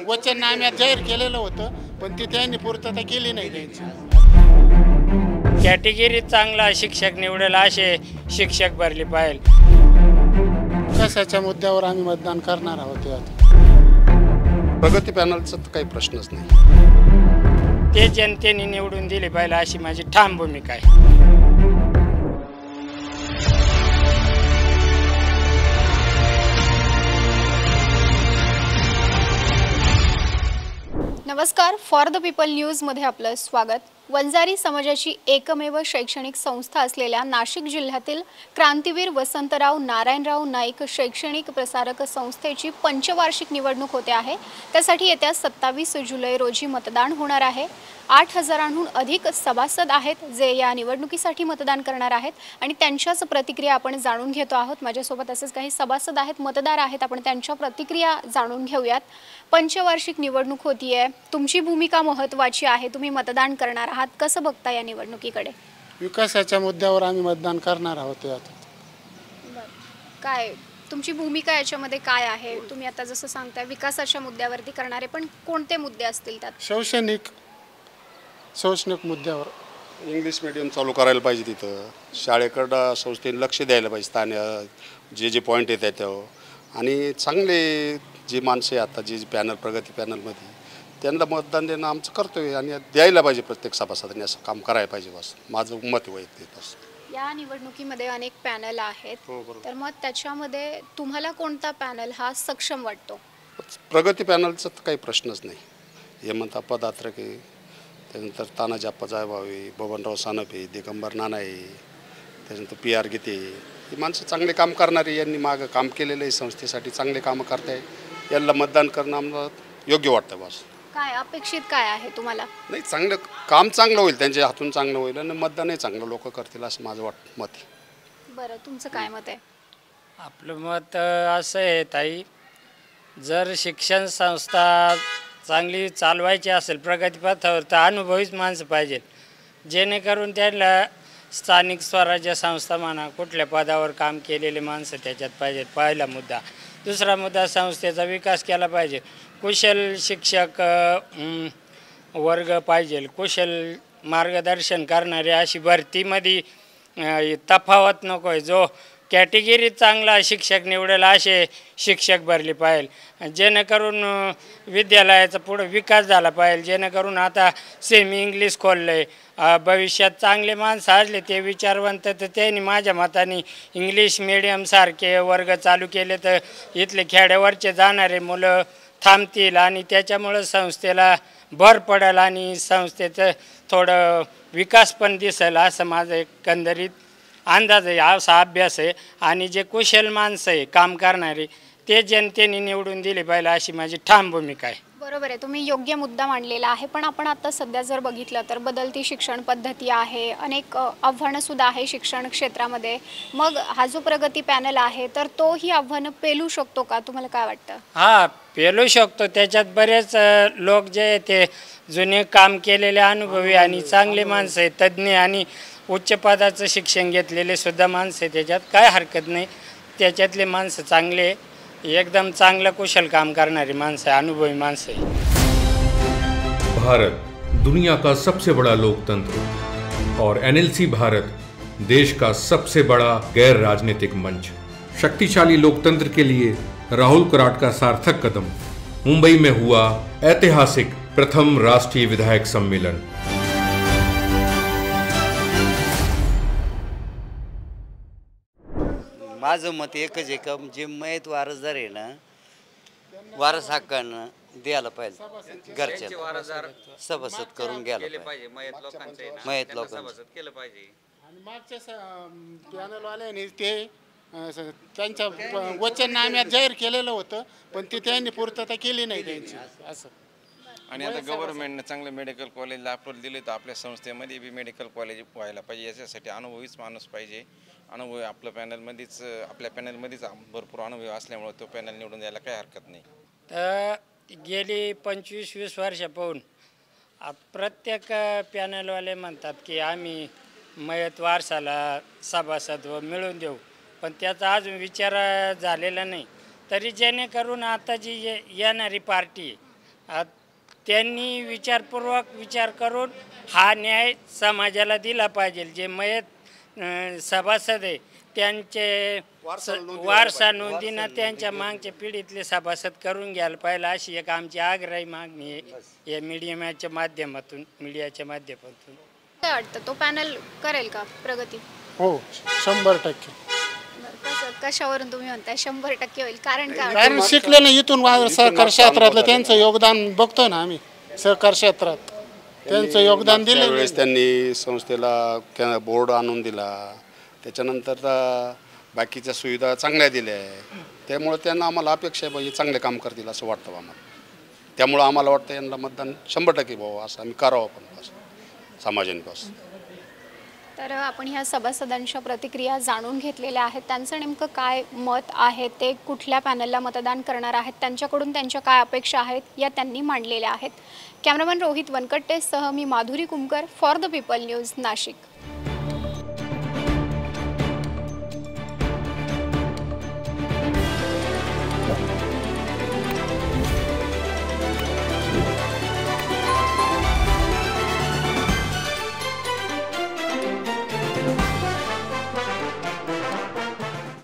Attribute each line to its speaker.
Speaker 1: वचननाम्यात जाहीर केलेलं होतं, पण ती त्यांनी पूर्तता केली नाही त्यांची.
Speaker 2: कॅटेगरी चांगला शिक्षक निवडेल असे शिक्षक भरले पाहिजे.
Speaker 1: कशाच्या मुद्द्यावर आम्ही मतदान करणार आहोत आता.
Speaker 3: प्रगती पॅनलचा तर काही प्रश्नच नाही.
Speaker 2: ते जनतेने निवडून दिले पाहिजे अशी माझी ठाम भूमिका आहे.
Speaker 4: नमस्कार, फॉर द पीपल न्यूजमध्ये आपलं स्वागत. वंजारी समाजाची एकमेव शैक्षणिक संस्था असलेल्या नाशिक जिल्ह्यातील क्रांतीवीर वसंतराव नारायणराव नाईक शैक्षणिक प्रसारक संस्थेची पंचवार्षिक निवडणूक होते आहे. त्यासाठी येत्या 27 जुलै रोजी मतदान होणार आहे. 8,000हून अधिक सभासद आहेत जे या निवडणुकीसाठी मतदान करणार आहेत आणि त्यांच्याच प्रतिक्रिया आपण जाणून घेतो आहोत. माझ्यासोबत असेच काही सभासद आहेत, मतदार आहेत, आपण त्यांच्या प्रतिक्रिया जाणून घेऊयात. पंचवार्षिक निवडणूक होतीये, तुमची भूमिका महत्त्वाची आहे, तुम्ही मतदान करणार आहात, कसं बघता या निवडणुकीकडे?
Speaker 1: विकासाच्या मुद्द्यावर आम्ही मतदान करणार आहोत आता.
Speaker 4: काय तुमची भूमिका याच्यामध्ये काय आहे? तुम्ही आता जसं सांगताय विकासाच्या मुद्द्यावरती करणारे, पण कोणते मुद्दे असतील त्यात?
Speaker 1: शैक्षणिक मुद्द्यावर.
Speaker 3: इंग्लिश मीडियम चालू करायला पाहिजे तिथं. शाळेकडं संस्थेने लक्ष द्यायला पाहिजे. स्थानिक जे पॉईंट येत आहेत त्यावर, आणि चांगले जे माणसं आहे आता जे पॅनल प्रगती पॅनलमध्ये त्यांना मतदान देणं आमचं कर्तव्य आणि द्यायला पाहिजे. प्रत्येक सभासदांनी असं काम करायला पाहिजे. बस माझं मत वैयक्तिक बस.
Speaker 4: या निवडणुकीमध्ये अनेक पॅनल आहेत, तर मग त्याच्यामध्ये तुम्हाला कोणता पॅनल हा सक्षम वाटतो?
Speaker 3: प्रगती पॅनलचा तर काही प्रश्नच नाही. हेमंत आप्पा दात्रके, त्यानंतर तानाजी आप्पा जायभावे, बबनराव सानपे, दिगंबर नाना आहे, त्याच्यानंतर PR गीते, ही माणसं चांगले काम करणारे, यांनी मागं काम केलेलं आहे संस्थेसाठी, चांगले कामं करताय. यांना मतदान करणं आम्हाला योग्य वाटतं. बस
Speaker 4: काय अपेक्षित काय आहे तुम्हाला?
Speaker 3: नाही, चांगलं काम चांगलं होईल, त्यांच्या हातून चांगलं होईल आणि मतदानही चांगलं लोक करतील असं माझं मत आहे.
Speaker 4: बरं, तुमचं काय मत आहे?
Speaker 2: आपलं मत असं आहे ताई, जर शिक्षण संस्था चांगली चालवायची असेल प्रगतीपथावर तर अनुभवीच माणसं पाहिजे, जेणेकरून त्यांना स्थानिक स्वराज्य संस्था म्हणा कुठल्या पदावर काम केलेले माणसं त्याच्यात पाहिजेत. पहिला मुद्दा. दुसरा मुद्दा, संस्थेचा विकास केला पाहिजे. कुशल शिक्षक वर्ग पाहिजे, कुशल मार्गदर्शन करणारे. अशी भरतीमध्ये तफावत नको आहे. जो कॅटेगरी चांगला शिक्षक निवडेल असे शिक्षक भरले पाहिजे, जेणेकरून विद्यालयाचा पुढं विकास झाला पाहिजे. जेणेकरून आता सेमी इंग्लिश खोललं आहे, भविष्यात चांगले माणसं असले ते विचारवंत तर त्यांनी माझ्या मताने इंग्लिश मिडियमसारखे वर्ग चालू केले तर इथले खेड्यावरचे जाणारे मुलं थांबतील आणि त्याच्यामुळं संस्थेला भर पडेल आणि संस्थेचं थोडं विकास पण दिसेल असं माझं एकंदरीत अंदाज आहे, असा अभ्यास आहे. आणि जे कुशल माणसं आहे काम करणारे ते जनतेने निवडून दिले पाहिजे अशी माझी ठाम भूमिका आहे.
Speaker 4: बरोबर आहे, तुम्ही योग्य मुद्दा मांडलेला आहे. पण आपण आता सध्या जर बघितलं तर बदलती शिक्षण पद्धती आहे, अनेक आव्हानंसुद्धा आहे शिक्षण क्षेत्रामध्ये. मग हा जो प्रगती पॅनल आहे तर तो ही आव्हानं पेलू शकतो का? तुम्हाला काय वाटतं?
Speaker 2: हां, पेलू शकतो. त्याच्यात बरेच लोक जे आहे ते जुने काम केलेले अनुभवी आणि चांगले माणसं आहेत, तज्ज्ञ आणि उच्च पदाचं शिक्षण घेतलेले सुद्धा माणसं आहे. त्याच्यात काय हरकत नाही. त्याच्यातले माणसं चांगले, एकदम चांगलं कुशल काम करणारी माणसं आहे, अनुभवी माणसं आहे.
Speaker 5: भारत दुनिया का सबसे बड़ा लोकतंत्र और NLC भारत देश का सबसे बड़ा गैर राजनीतिक मंच. शक्तिशाली लोकतंत्र के लिए राहुल कराट का सार्थक कदम. मुंबई में हुआ ऐतिहासिक प्रथम राष्ट्रीय विधायक सम्मेलन.
Speaker 6: माझं मत एकच आहे का जे मयत वारसदार आहे ना, वारस हक्कानं द्यायला पाहिजे. घरच्या सभासद करून घ्यायला पाहिजे. मयत लोकांचं
Speaker 1: केलं पाहिजे. आणि मागच्या पॅनलवाल्याने ते त्यांच्या वचननाम्यात जाहीर केलेलं होतं, पण ती त्यांनी पूर्तता केली नाही त्यांची असं.
Speaker 7: आणि आता गव्हर्नमेंटने चांगलं मेडिकल कॉलेजला अप्रूव्हल दिले तर आपल्या संस्थेमध्ये बी मेडिकल कॉलेज व्हायला पाहिजे. याच्यासाठी अनुभवीच माणूस पाहिजे. अनुभवी आपल्या पॅनलमध्येच भरपूर अनुभव असल्यामुळे तो पॅनल निवडून द्यायला काही हरकत नाही.
Speaker 2: तर गेली 25-20 वर्षापासून प्रत्येक पॅनलवाले म्हणतात की आम्ही मयत वारसाला सभासद मिळवून देऊ, पण त्याचा अजून विचार झालेला नाही. तरी जेणेकरून आता जी येणारी पार्टी त्यांनी विचारपूर्वक विचार करून हा न्याय समाजाला दिला पाहिजे. जे मयत सभासद आहे त्यांचे वारसा नोंदीनं त्यांच्या मागच्या पिढीतले सभासद करून घ्यायला पाहिजे, अशी एक आमची आग्रही मागणी आहे या मीडियाच्या माध्यमातून.
Speaker 4: काय वाटतं, तो पॅनल करेल का प्रगती?
Speaker 1: हो 100%.
Speaker 4: कशावरून तुम्ही म्हणताय 100% होईल? कारण काय?
Speaker 1: कारण शिकलेलं इथून सहकार क्षेत्रातलं त्यांचं योगदान बघतो ना आम्ही. सहकार क्षेत्रात त्यांचं योगदान दिलं.
Speaker 3: त्यावेळेस त्यांनी संस्थेला बोर्ड आणून दिला, त्याच्यानंतर बाकीच्या सुविधा चांगल्या दिल्या आहे. त्यामुळे त्यांना आम्हाला अपेक्षा आहे चांगले काम करतील असं वाटतं आम्हाला. त्यामुळं आम्हाला वाटतं यांना मतदान 100% व्हावं, असं आम्ही करावं पण समाजाने पासून.
Speaker 4: तर आपण ह्या सभासदांच्या प्रतिक्रिया जाणून घेतलेल्या आहेत. त्यांचं नेमकं काय मत आहे, ते कुठल्या पॅनलला मतदान करणार आहेत, त्यांच्याकडून त्यांच्या काय अपेक्षा आहेत या त्यांनी मांडलेल्या आहेत. कॅमेरामॅन रोहित वनकट्टेसह मी Madhuri Kumkar, for the people news, Nashik.